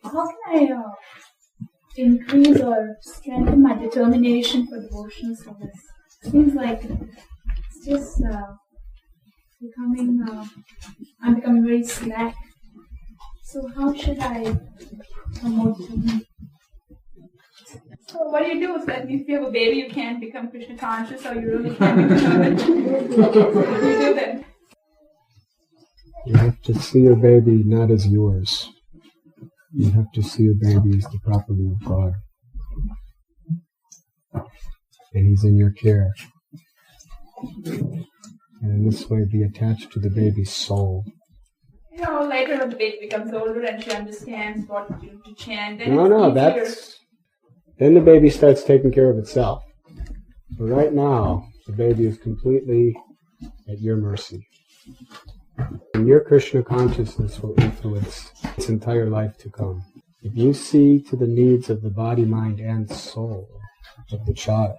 How can I increase or strengthen my determination for devotional service? Seems like it's just I'm becoming very slack. So how should I promote it? So what do? So that means if you have a baby, you can't become Krishna conscious, or you really can't become it. What do you do then? You have to see your baby not as yours. You have to see your baby as the property of God. And He's in your care. And in this way, be attached to the baby's soul. Later when the baby becomes older and she understands what to chant, then then the baby starts taking care of itself. But right now, the baby is completely at your mercy. And your Krishna consciousness will influence its entire life to come. If you see to the needs of the body, mind, and soul of the child,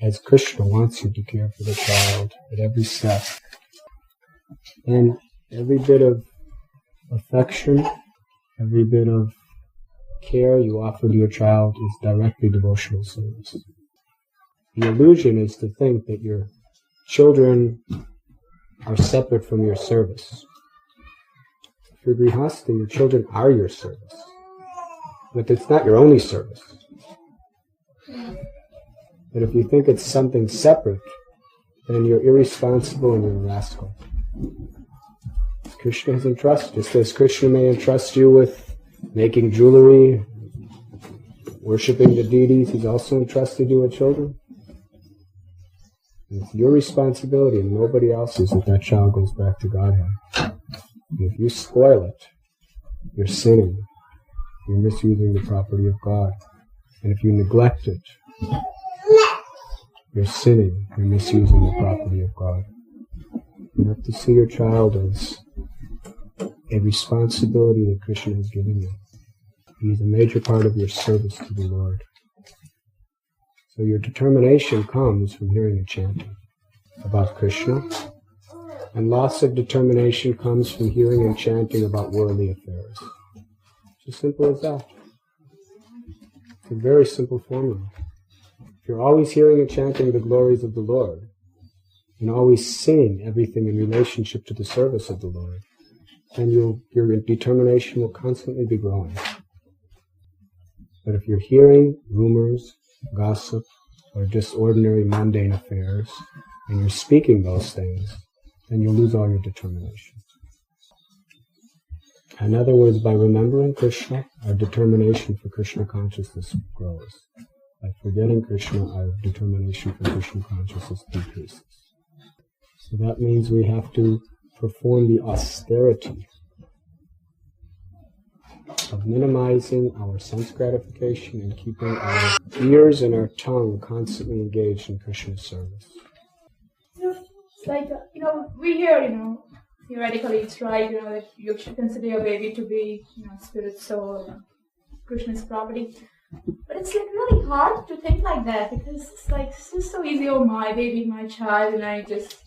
as Krishna wants you to care for the child at every step, then every bit of affection, every bit of care you offer to your child is directly devotional service. The illusion is to think that your children are separate from your service. For Grihastha, your children are your service. But it's not your only service. But if you think it's something separate, then you're irresponsible and you're a rascal. Krishna has entrusted, just as Krishna may entrust you with making jewelry, worshipping the deities, He's also entrusted you with children. It's your responsibility and nobody else's if that child goes back to Godhead. And if you spoil it, you're sinning. You're misusing the property of God. And if you neglect it, you're sinning. You're misusing the property of God. You have to see your child as a responsibility that Krishna has given you. He's a major part of your service to the Lord. So your determination comes from hearing and chanting about Krishna, and loss of determination comes from hearing and chanting about worldly affairs. It's as simple as that. It's a very simple formula. If you're always hearing and chanting the glories of the Lord, and always singing everything in relationship to the service of the Lord, then your determination will constantly be growing. But if you're hearing rumors, gossip, or just ordinary mundane affairs, and you're speaking those things, then you'll lose all your determination. In other words, by remembering Krishna, our determination for Krishna consciousness grows. By forgetting Krishna, our determination for Krishna consciousness decreases. So that means we have to perform the austerity of minimizing our sense gratification and keeping our ears and our tongue constantly engaged in Krishna's service. Like, we hear, theoretically it's right, that you should consider your baby to be, spirit, soul, Krishna's property. But it's really hard to think like that because it's just so easy. Oh, my baby, my child, and I just,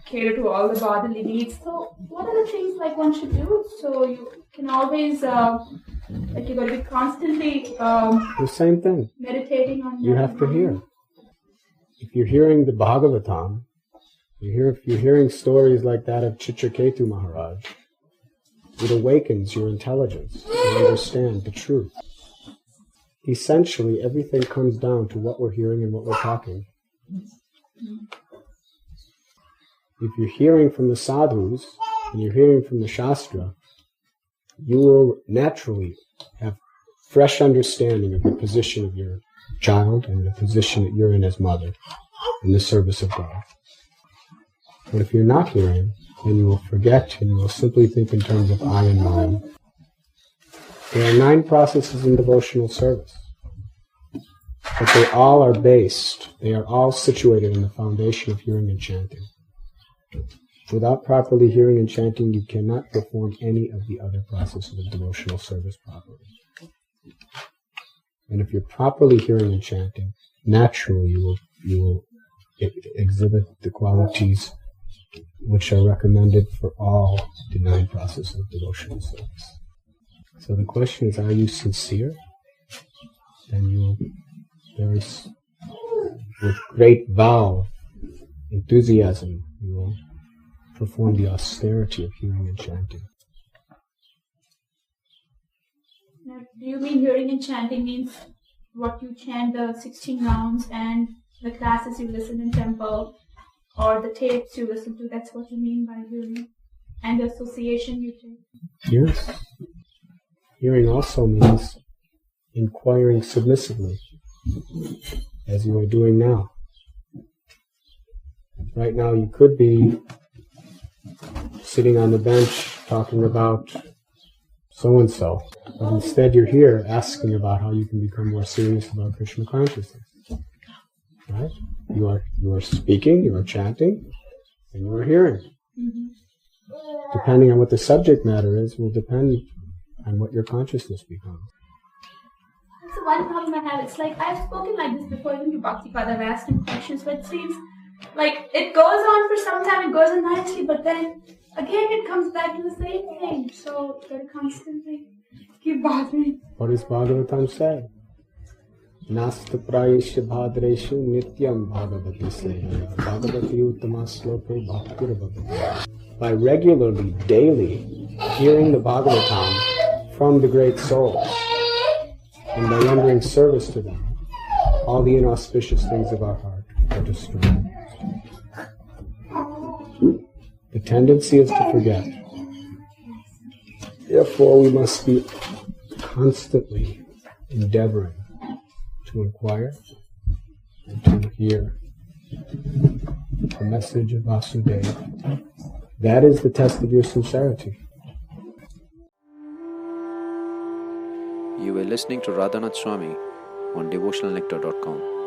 cater to all the bodily needs. So what are the things one should do so you can always, you got to be constantly the same thing. Meditating on you have to hear. If you're hearing the Bhagavatam, if you're hearing stories like that of Chitraketu Maharaj, it awakens your intelligence to understand the truth. Essentially, everything comes down to what we're hearing and what we're talking. If you're hearing from the sadhus and you're hearing from the Shastra, you will naturally have fresh understanding of the position of your child and the position that you're in as mother in the service of God. But if you're not hearing, then you will forget and you will simply think in terms of I and mine. There are 9 processes in devotional service, but they are all situated in the foundation of hearing and chanting. Without properly hearing and chanting, you cannot perform any of the other processes of devotional service properly. And if you're properly hearing and chanting, naturally you will exhibit the qualities which are recommended for all the 9 processes of devotional service. So the question is, are you sincere? Then you will, with great vow, enthusiasm, you will perform the austerity of hearing and chanting. Now, do you mean hearing and chanting means what you chant, the 16 rounds and the classes you listen in temple, or the tapes you listen to? That's what you mean by hearing, and the association you take? Yes. Hearing also means inquiring submissively, as you are doing now. Right now you could be sitting on the bench talking about so-and-so, but instead you're here asking about how you can become more serious about Krishna consciousness. Right? You are speaking, you are chanting, and you are hearing. Mm-hmm. Depending on what the subject matter is, will depend on what your consciousness becomes. That's the one problem I have. It's like I've spoken like this before, even to Bhaktipada. I've asked him questions, but it seems like it goes on for some time, it goes on nicely, but then again it comes back to the same thing. So you gotta constantly keep bothering. What does Bhagavatam say? Nasta prayesha bhadreshu nityam bhagavati sehe bhagavati uttama sloke bhaktir bhagavati. By regularly, daily, hearing the Bhagavatam from the great souls, and by rendering service to them, all the inauspicious things of our heart are destroyed. The tendency is to forget. Therefore, we must be constantly endeavoring to inquire and to hear the message of Vasudeva. That is the test of your sincerity. You were listening to Radhanath Swami on devotionalnectar.com.